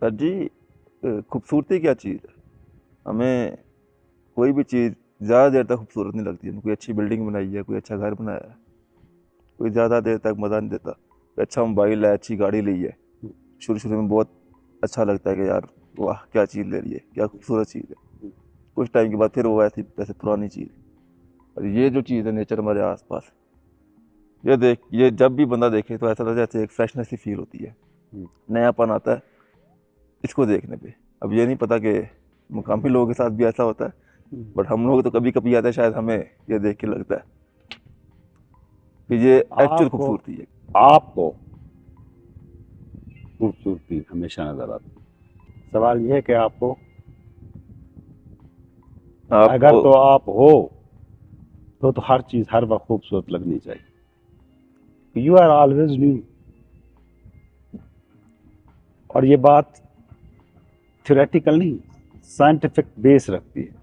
Sir जी, खूबसूरती क्या चीज़ है? हमें कोई भी चीज़ ज़्यादा देर तक खूबसूरत नहीं लगती। हमें कोई अच्छी बिल्डिंग बनाई है, कोई अच्छा घर बनाया है, कोई ज़्यादा देर तक मज़ा नहीं देता। कोई अच्छा मोबाइल है, अच्छी गाड़ी ली है, शुरू शुरू में बहुत अच्छा लगता है कि यार वाह क्या चीज़ ले रही है, क्या खूबसूरत चीज़ है। कुछ टाइम के बाद फिर वो ऐसी जैसे पुरानी चीज़। और ये जो चीज़ है नेचर हमारे आसपास, ये जब भी बंदा देखे तो ऐसा लगता है जैसे एक फ्रेशनेस सी फील होती है, नयापन आता है इसको देखने पे। अब ये नहीं पता कि मुकामी लोगों के साथ भी ऐसा होता है, बट हम लोग तो कभी कभी आते हैं, शायद हमें ये देख के लगता है कि ये एक्चुअल आपको खूबसूरती है। आपको खूबसूरती हमेशा नजर आती है। सवाल यह है कि आपको, अगर आपको तो आप हो तो हर चीज हर वक्त खूबसूरत लगनी चाहिए। You are always new. और ये बात थ्योरेटिकल नहीं, साइंटिफिक बेस रखती है।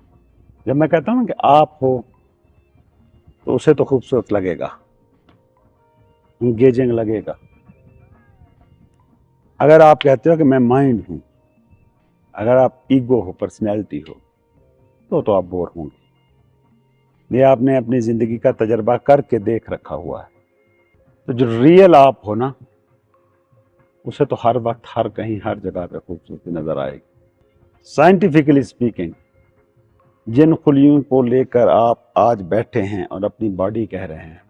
जब मैं कहता हूं ना कि आप हो तो उसे तो खूबसूरत लगेगा, इंगेजिंग लगेगा। अगर आप कहते हो कि मैं माइंड हूं, अगर आप ईगो हो, पर्सनैलिटी हो, तो आप बोर होंगे। ये आपने अपनी जिंदगी का तजर्बा करके देख रखा हुआ है। तो जो रियल आप हो ना, उसे तो हर वक्त, हर कहीं, हर जगह पे खूबसूरती नजर आएगी। साइंटिफिकली स्पीकिंग, जिन खुलियों को लेकर आप आज बैठे हैं और अपनी बॉडी कह रहे हैं,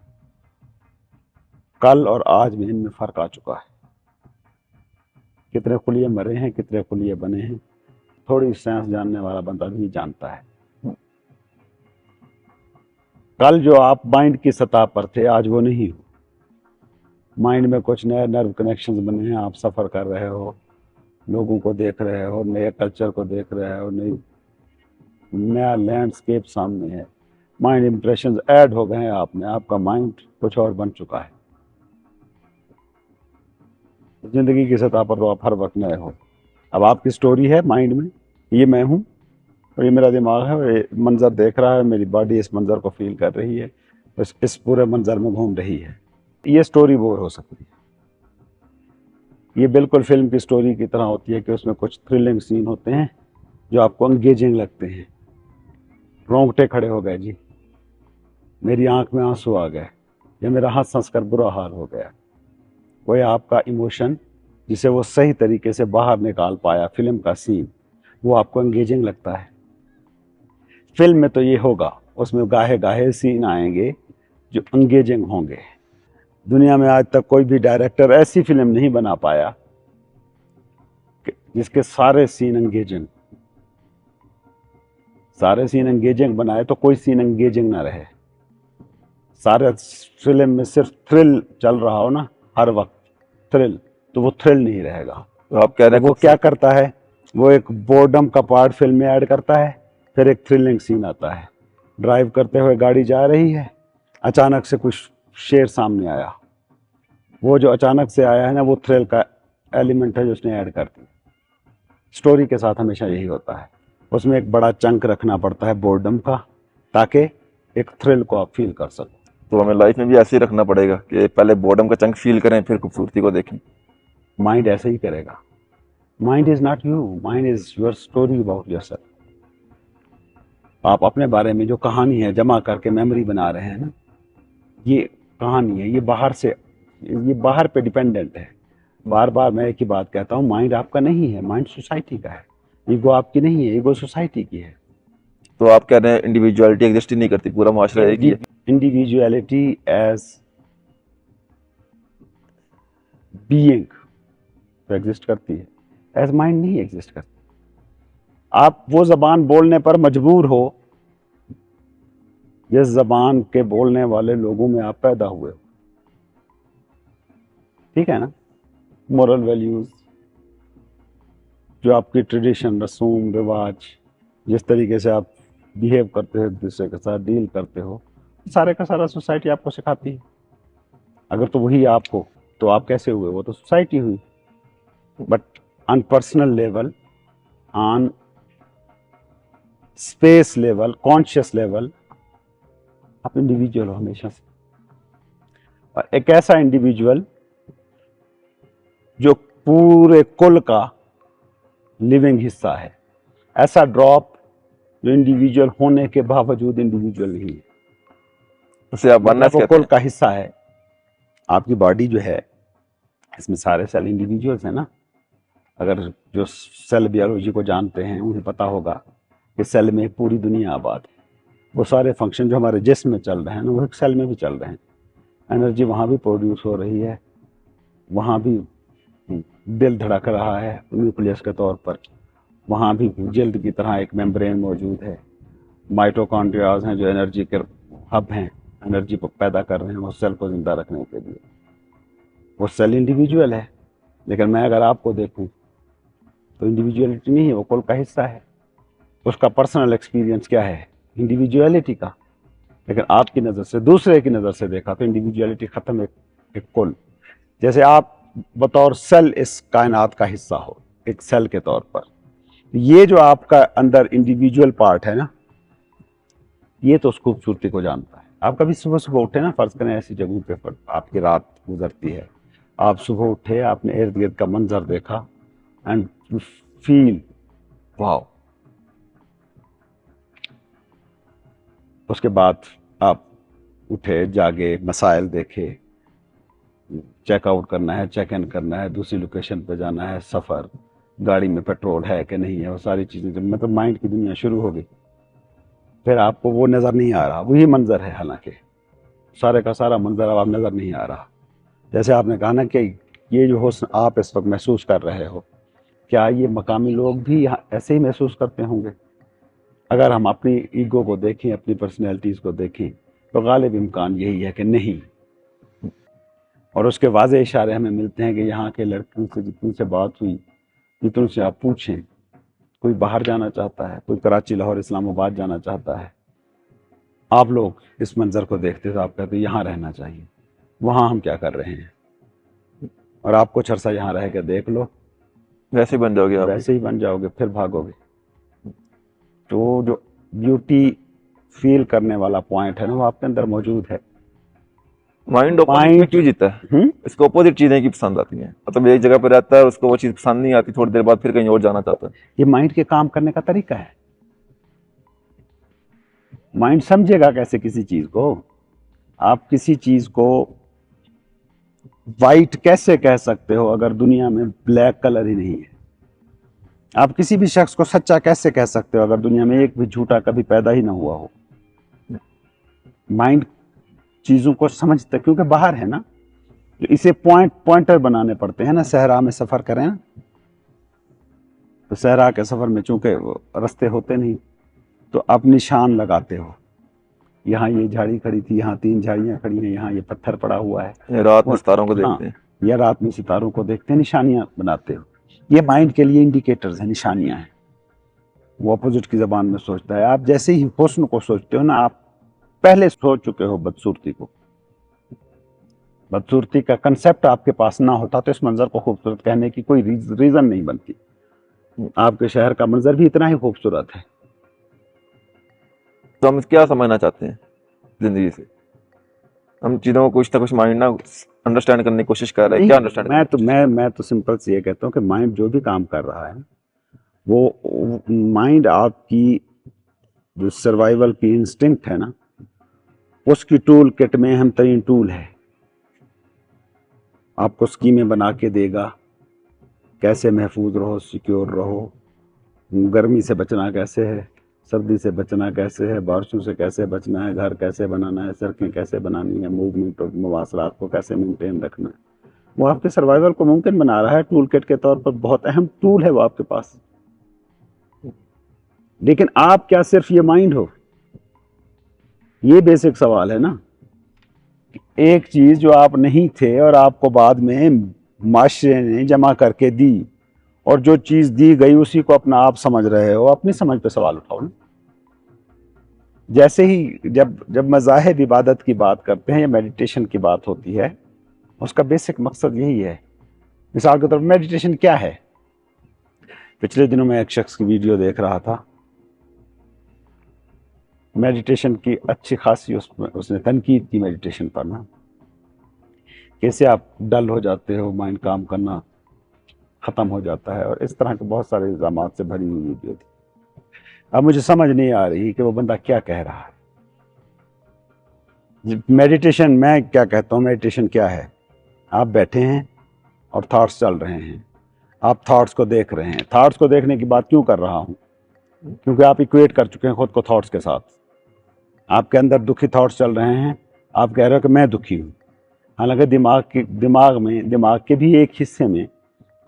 कल और आज में इनमें फर्क आ चुका है। कितने खुलिये मरे हैं, कितने खुलिये बने हैं, थोड़ी साइंस जानने वाला बंदा भी जानता है। कल जो आप माइंड की सतह पर थे, आज वो नहीं हो। माइंड में कुछ नए नर्व कनेक्शंस बने हैं, आप सफर कर रहे हो, लोगों को देख रहे हो, नए कल्चर को देख रहे हो, नई नया लैंडस्केप सामने है। माइंड इंप्रेशंस ऐड हो गए हैं आप में, आपका माइंड कुछ और बन चुका है। जिंदगी की सतह पर तो आप हर वक्त नए हो। अब आपकी स्टोरी है माइंड में, ये मैं हूँ और ये मेरा दिमाग है, और ये मंजर देख रहा है, मेरी बॉडी इस मंजर को फील कर रही है, इस पूरे मंजर में घूम रही है। ये स्टोरी बोर हो सकती है। ये बिल्कुल फिल्म की स्टोरी की तरह होती है कि उसमें कुछ थ्रिलिंग सीन होते हैं जो आपको एंगेजिंग लगते हैं। रोंगटे खड़े हो गए जी, मेरी आंख में आंसू आ गए, या मेरा हंस हंस कर बुरा हाल हो गया। कोई आपका इमोशन जिसे वो सही तरीके से बाहर निकाल पाया, फिल्म का सीन, वो आपको एंगेजिंग लगता है। फिल्म में तो ये होगा, उसमें गाहे गाहे सीन आएंगे जो एंगेजिंग होंगे। दुनिया में आज तक कोई भी डायरेक्टर ऐसी फिल्म नहीं बना पाया जिसके सारे सीन एंगेजिंग बनाए तो कोई सीन एंगेजिंग ना रहे। सारे फिल्म में सिर्फ थ्रिल चल रहा हो ना, हर वक्त थ्रिल, तो वो थ्रिल नहीं रहेगा। तो आप कह रहे तो हैं वो क्या करता है, वो एक बोर्डम का पार्ट फिल्म में ऐड करता है, फिर एक थ्रिलिंग सीन आता है। ड्राइव करते हुए गाड़ी जा रही है, अचानक से कुछ शेर सामने आया, वो जो अचानक से आया है ना, वो थ्रिल का एलिमेंट है जो उसने ऐड कर दी। स्टोरी के साथ हमेशा यही होता है, उसमें एक बड़ा चंक रखना पड़ता है बोर्डम का, ताकि एक थ्रिल को आप फील कर सको। तो हमें लाइफ में भी ऐसे ही रखना पड़ेगा कि पहले बॉर्डम का चंक फील करें फिर खूबसूरती को देखें। माइंड ऐसे ही करेगा। Mind is not you, mind is your story about yourself. आप अपने बारे में जो कहानी है जमा करके मेमोरी बना रहे हैं ना, ये कहानी है, ये बाहर पे डिपेंडेंट है। बार बार मैं एक ही बात कहता हूँ, माइंड आपका नहीं है, माइंड सोसाइटी का है। ईगो आपकी नहीं है, ईगो सोसाइटी की है। तो आप कह रहे हैं इंडिविजुअलिटी एग्जिस्ट ही नहीं करती, पूरा माशरा एक ही है। इंडिविजुअलिटी एज बीइंग तो एग्जिस्ट करती है, एज माइंड नहीं एग्जिस्ट करती। आप वो जबान बोलने पर मजबूर हो जिस जबान के बोलने वाले लोगों में आप पैदा हुए हो। ठीक है ना? मोरल वैल्यूज, जो आपकी ट्रेडिशन, रसूम रिवाज, जिस तरीके से आप बिहेव करते हो, एक दूसरे के साथ डील करते हो, सारे का सारा सोसाइटी आपको सिखाती है। अगर तो वही आप हो तो आप कैसे हुए? वो तो सोसाइटी हुई। But on personal level, on space level, conscious level, आप इंडिविजुअल हो हमेशा से। और एक ऐसा इंडिविजुअल जो पूरे कुल का लिविंग हिस्सा है, ऐसा ड्रॉप जो इंडिविजुअल होने के बावजूद इंडिविजुअल नहीं है। उसे आप मतलब वननेस वो कहते कुल हैं। का हिस्सा है। आपकी बॉडी जो है इसमें सारे सेल इंडिविजुअल्स हैं ना। अगर जो सेल बायोलॉजी को जानते हैं उन्हें पता होगा कि सेल में पूरी दुनिया आबाद है। वो सारे फंक्शन जो हमारे जिस्म में चल रहे हैं ना वो एक सेल में भी चल रहे हैं। एनर्जी वहाँ भी प्रोड्यूस हो रही है, वहाँ भी दिल धड़क रहा है न्यूक्लियस के तौर पर, वहाँ भी जल्द की तरह एक मेम्ब्रेन मौजूद है। माइटोकॉन्ड्रियाज हैं जो एनर्जी के हब हैं, एनर्जी को पैदा कर रहे हैं वो सेल को जिंदा रखने के लिए। वो सेल इंडिविजुअल है, लेकिन मैं अगर आपको देखूं तो इंडिविजुअलिटी नहीं है, वो कुल का हिस्सा है। उसका पर्सनल एक्सपीरियंस क्या है? इंडिविजुअलिटी का। लेकिन आपकी नज़र से, दूसरे की नज़र से देखा तो इंडिविजुअलिटी ख़त्म, एक कुल। जैसे आप बतौर सेल इस कायनात का हिस्सा हो, एक सेल के तौर पर, ये जो आपका अंदर इंडिविजुअल पार्ट है ना, ये तो उस खूबसूरती को जानता है। आप कभी सुबह सुबह उठे ना, फर्ज करें ऐसी जगहों पे आपकी रात गुजरती है, आप सुबह उठे, आपने इर्द गिर्द का मंजर देखा एंड यू फील वाओ। उसके बाद आप उठे, जागे, मसाइल देखे, चेकआउट करना है, चेक इन करना है, दूसरी लोकेशन पे जाना है, सफ़र, गाड़ी में पेट्रोल है कि नहीं है, वो सारी चीज़ें जब मतलब माइंड की दुनिया शुरू हो गई, फिर आपको वो नज़र नहीं आ रहा, वही मंजर है, हालांकि सारे का सारा मंजर अब आप नज़र नहीं आ रहा। जैसे आपने कहा ना कि ये जो हुस्न आप इस वक्त महसूस कर रहे हो, क्या ये मकामी लोग भी यहाँ ऐसे ही महसूस करते होंगे? अगर हम अपनी ईगो को देखें, अपनी पर्सनैलिटीज़ को देखें, तो गालिब इम्कान यही है कि नहीं। और उसके वाज़े इशारे हमें मिलते हैं कि यहाँ के लड़कियों से जितनी से बात हुई, जितनों से आप पूछें, कोई बाहर जाना चाहता है, कोई कराची, लाहौर, इस्लामाबाद जाना चाहता है। आप लोग इस मंजर को देखते तो आप कहते यहाँ रहना चाहिए, वहाँ हम क्या कर रहे हैं? और आप कुछ अरसा यहाँ रह के देख लो, वैसे बन जाओगे आप भी। वैसे ही बन जाओगे, फिर भागोगे। तो जो ब्यूटी फील करने वाला पॉइंट है ना, वो आपके अंदर मौजूद है। माइंड ऑपोजिट में माइंड क्यों जीता है? इसको ऑपोजिट चीजें की पसंद आती हैं, मतलब एक जगह पर रहता है, उसको वो चीज पसंद नहीं आती, थोड़ी देर बाद फिर कहीं और जाना चाहता है। ये माइंड के काम करने का तरीका है। माइंड समझेगा कैसे किसी चीज को? आप किसी चीज को वाइट कैसे कह सकते हो अगर दुनिया में ब्लैक कलर ही नहीं है? आप किसी भी शख्स को सच्चा कैसे कह सकते हो अगर दुनिया में एक भी झूठा कभी पैदा ही ना हुआ हो? माइंड चीजों को समझता, क्योंकि बाहर है ना, तो इसे पॉइंटर बनाने पड़ते हैं ना। सहरा में सफर करें ना, तो सहरा के सफर में चूंकि रास्ते होते नहीं, तो आप निशान लगाते हो। यहाँ ये झाड़ी खड़ी थी, यहाँ 3 झाड़ियाँ खड़ी हैं, यहाँ ये पत्थर पड़ा हुआ है। रात में सितारों को देखते हैं, या रात में सितारों को देखते हैं, निशानियाँ बनाते हो। ये माइंड के लिए इंडिकेटर्स हैं, निशानियाँ हैं। वो अपोजिट की जबान में सोचता है। आप जैसे ही हुस्न को सोचते हो ना, आप पहले सोच चुके हो बदसूरती को। बदसूरती का कंसेप्ट आपके पास ना होता तो इस मंजर को खूबसूरत कहने की कोई रीजन नहीं बनती। आपके शहर का मंजर भी इतना ही खूबसूरत है। तो हम क्या समझना चाहते हैं जिंदगी से? हम चीजों को कुछ ना कुछ माइंड ना अंडरस्टैंड करने की कोशिश कर रहे हैं, क्या अंडरस्टैंड? मैं तो सिंपल से ये कहता हूँ कि माइंड जो भी काम कर रहा है, वो माइंड आपकी जो सर्वाइवल की इंस्टिंक्ट है ना, उसकी टूल किट में अहम तरीन टूल है। आपको स्कीमें बना के देगा, कैसे महफूज रहो, सिक्योर रहो, गर्मी से बचना कैसे है, सर्दी से बचना कैसे है, बारिशों से कैसे बचना है, घर कैसे बनाना है, सड़कें कैसे बनानी है, मूवमेंट और मवासलात को कैसे मेंटेन रखना है। वो आपके सर्वाइवल को मुमकिन बना रहा है। टूल किट के तौर पर बहुत अहम टूल है वो आपके पास। लेकिन आप क्या सिर्फ ये माइंड हो? ये बेसिक सवाल है ना। एक चीज जो आप नहीं थे और आपको बाद में माशरे ने जमा करके दी, और जो चीज दी गई उसी को अपना आप समझ रहे हो, अपनी समझ पे सवाल उठाओ ना। जैसे ही जब मज़ाहिब इबादत की बात करते हैं या मेडिटेशन की बात होती है, उसका बेसिक मकसद यही है। मिसाल के तौर पर मेडिटेशन क्या है? पिछले दिनों मैं एक शख्स की वीडियो देख रहा था, मेडिटेशन की अच्छी खासी उसने तनकीद की मेडिटेशन पर ना, कैसे आप डल हो जाते हो, माइंड काम करना ख़त्म हो जाता है, और इस तरह के बहुत सारे इल्ज़ाम से भरी हुई वीडियो थी। अब मुझे समझ नहीं आ रही कि वो बंदा क्या कह रहा है। मेडिटेशन, मैं क्या कहता हूँ, मेडिटेशन क्या है? आप बैठे हैं और थॉट्स चल रहे हैं, आप थॉट्स को देख रहे हैं। थॉट्स को देखने की बात क्यों कर रहा हूँ? क्योंकि आप इक्वेट कर चुके हैं खुद को थॉट्स के साथ। आपके अंदर दुखी थॉट्स चल रहे हैं, आप कह रहे हो कि मैं दुखी हूँ। हालांकि दिमाग के भी एक हिस्से में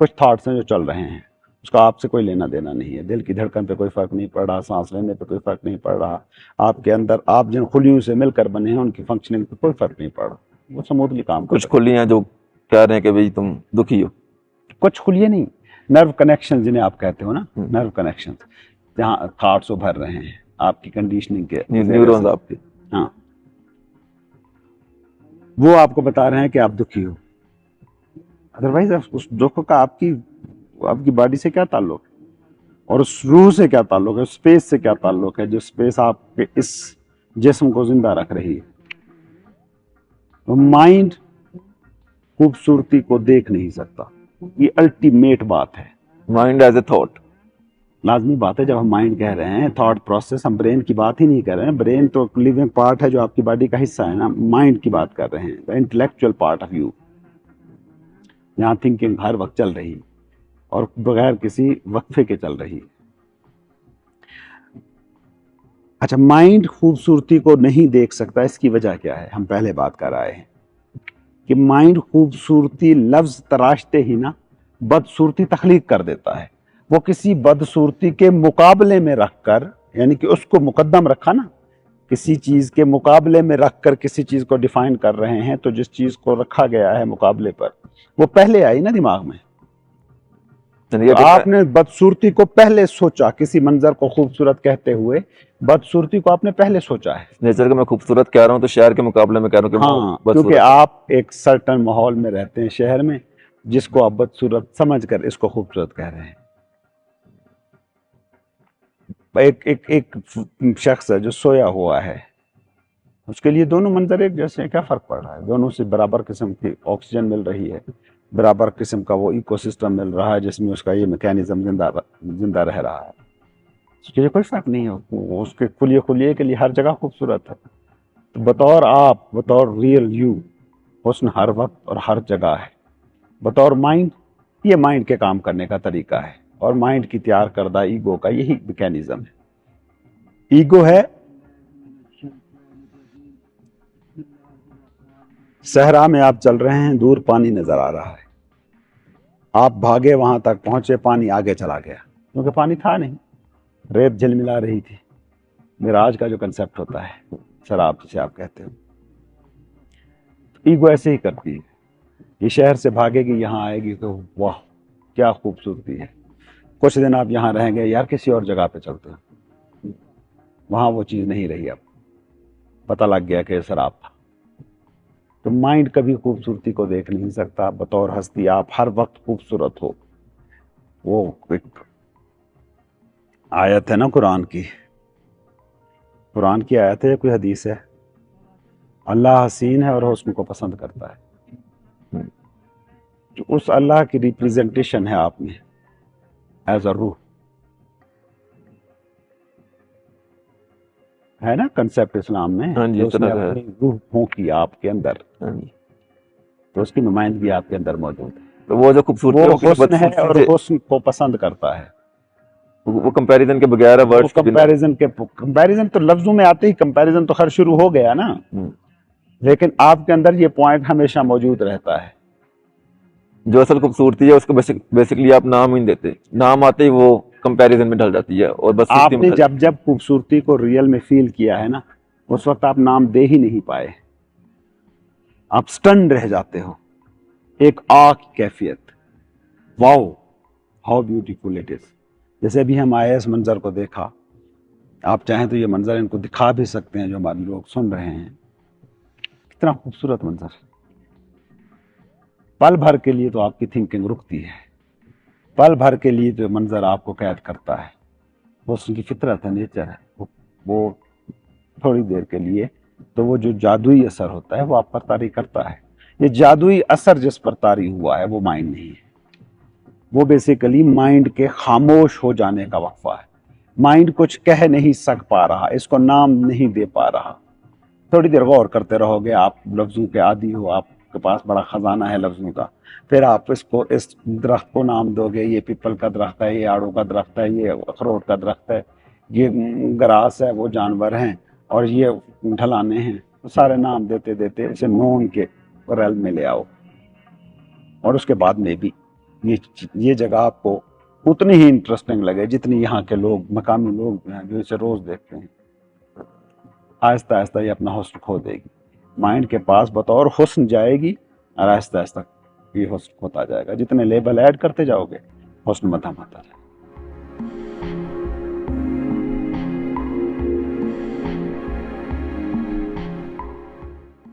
कुछ थॉट्स हैं जो चल रहे हैं, उसका आपसे कोई लेना देना नहीं है। दिल की धड़कन पे कोई फ़र्क नहीं पड़ रहा, सांस लेने पे कोई फ़र्क नहीं पड़ रहा, आपके अंदर आप जिन खुलियों से मिलकर बने हैं उनकी फंक्शनिंग पे कोई फ़र्क नहीं पड़ रहा, वो स्मूथली काम कर कुछ रहे खुलियां जो कह रहे हैं कि भाई तुम दुखी हो। हैं। कुछ खुलिए नहीं, नर्व कनेक्शन जिन्हें आप कहते हो ना, हम्म। नर्व कनेक्शन, जहाँ थॉट्स उभर रहे हैं आपकी कंडीशनिंग के ज़रिए न्यूरॉन्स से। आपके। हाँ, वो आपको बता रहे हैं कि आप दुखी हो। अदरवाइज उस दुख का आपकी बॉडी से क्या ताल्लुक है, और उस रूह से क्या ताल्लुक है, उस स्पेस से क्या ताल्लुक है जो स्पेस आपके इस जिस्म को जिंदा रख रही है। तो माइंड खूबसूरती को देख नहीं सकता, ये अल्टीमेट बात है। Mind as a thought. लाजमी बात है, जब हम माइंड कह रहे हैं, थॉट प्रोसेस, हम ब्रेन की बात ही नहीं कर रहे हैं। ब्रेन तो लिविंग पार्ट है जो आपकी बॉडी का हिस्सा है ना। माइंड की बात कर रहे हैं, the intellectual part of you, यहाँ थिंकिंग हर वक्त चल रही और बगैर किसी वक्फे के चल रही। अच्छा, माइंड खूबसूरती को नहीं देख सकता, इसकी वजह क्या है? हम पहले बात कर आए हैं कि माइंड खूबसूरती लफ्ज तराशते ही ना बदसूरती तख्लीक कर देता है। वो किसी बदसूरती के मुकाबले में रखकर, यानी कि उसको मुकद्दम रखा ना, किसी चीज के मुकाबले में रखकर किसी चीज को डिफाइन कर रहे हैं, तो जिस चीज को रखा गया है मुकाबले पर, वो पहले आई ना दिमाग में। तो आपने बदसूरती को पहले सोचा, किसी मंजर को खूबसूरत कहते हुए बदसूरती को आपने पहले सोचा है। नेचर को मैं खूबसूरत कह रहा हूँ तो शहर के मुकाबले में कह रहा हूँ कि हाँ, बदसूरत क्योंकि है। आप एक सर्टन माहौल में रहते हैं शहर में, जिसको आप बदसूरत समझकर इसको खूबसूरत कह रहे हैं। एक शख्स है जो सोया हुआ है, उसके लिए दोनों मंजर एक जैसे हैं, क्या फर्क पड़ रहा है? दोनों से बराबर किस्म की ऑक्सीजन मिल रही है, बराबर किस्म का वो इकोसिस्टम मिल रहा है जिसमें उसका ये मैकेनिज्म जिंदा रह रहा है। उसके लिए कोई फर्क नहीं है, वो उसके खुलिए के लिए हर जगह खूबसूरत है। तो बतौर रियल यू, हुस्न हर वक्त और हर जगह है। बतौर माइंड, ये माइंड के काम करने का तरीका है, और माइंड की तैयार करदा ईगो का यही मैकेनिज्म है। ईगो है, सहरा में आप चल रहे हैं, दूर पानी नजर आ रहा है, आप भागे, वहां तक पहुंचे, पानी आगे चला गया, क्योंकि पानी था नहीं, रेत झिलमिला रही थी। मिराज का जो कंसेप्ट होता है, शराब जिसे आप कहते हो, ईगो ऐसे ही करती है। ये शहर से भागेगी, यहाँ आएगी तो वाह क्या खूबसूरती है। कुछ दिन आप यहाँ रहेंगे, यार किसी और जगह पे चलते हैं, वहां वो चीज नहीं रही, अब पता लग गया कि शराब था। तो माइंड कभी खूबसूरती को देख नहीं सकता। बतौर हस्ती आप हर वक्त खूबसूरत हो। वो एक आयत है ना कुरान की आयत है, कोई हदीस है, अल्लाह हसीन है और हुस्न को पसंद करता है। तो उस अल्लाह की रिप्रेजेंटेशन है आप में, एज अ रूह, है ना कंसेप्ट इस्लाम में। हाँ जी, तो इस उसने तरह का है। अपनी रूह फूंकी आपके अंदर, हाँ जी। तो उसकी नुमाइंदगी आपके अंदर मौजूद है। तो वो जो खूबसूरती है वो वो किसी हुस्न है बदसूरती और से, हुस्न को पसंद करता है। वो कंपैरिजन के बगैर है, वो वर्ड्स के बिना। कंपैरिजन तो लफ्जों में आते ही कंपैरिजन तो खैर शुरू हो गया ना, हम्म। लेकिन आपके अंदर ये पॉइंट हमेशा मौजूद रहता है। जो असल खूबसूरती है उसको बेसिकली आप नाम ही नहीं देते, नाम आते ही वो कंपैरिजन में ढल जाती है और बदसूरती में आपने ढल जब जब खूबसूरती को रियल में फील किया है ना, उस वक्त आप नाम दे ही नहीं पाए, आप स्टन रह जाते हो। एक आग की कैफियत, wow how beautiful it is. जैसे अभी हम आए इस मंजर को देखा, आप चाहें तो ये मंजर इनको दिखा भी सकते हैं जो हमारे लोग सुन रहे हैं। कितना खूबसूरत मंजर, पल भर के लिए तो आपकी थिंकिंग रुकती है, पल भर के लिए जो मंजर आपको कैद करता है, वो उसकी फितरत है, नेचर है। वो थोड़ी देर के लिए, तो वो जो जादुई असर होता है वो आप पर तारी करता है। ये जादुई असर जिस पर तारी हुआ है वो माइंड नहीं है, वो बेसिकली माइंड के खामोश हो जाने का वक्फा है। माइंड कुछ कह नहीं सक पा रहा, इसको नाम नहीं दे पा रहा। थोड़ी देर गौर करते रहोगे, आप लफ्ज़ों के आदी हो, आपके पास बड़ा ख़जाना है लफ्ज़ों का, फिर आप इसको, इस दरख्त को नाम दोगे, ये पीपल का दरख्त है, ये आड़ू का दरख्त है, ये अखरोट का दरख्त है, ये ग्रास है, वो जानवर हैं, और ये ढलाने हैं। तो सारे नाम देते देते इसे नोन के रेल में ले आओ, और उसके बाद में भी ये जगह आपको उतनी ही इंटरेस्टिंग लगे जितनी यहाँ के लोग, मकामी लोग हैं जो इसे रोज़ देखते हैं। आहिस्ता आहिस्ता ये अपना हुस्न खो देगी, माइंड के पास बतौर हुस्न जाएगी, और आहिस्ता आहिस्ता ये हुस्न होता जाएगा। जितने लेबल ऐड करते जाओगे हुस्न मता जाएगा।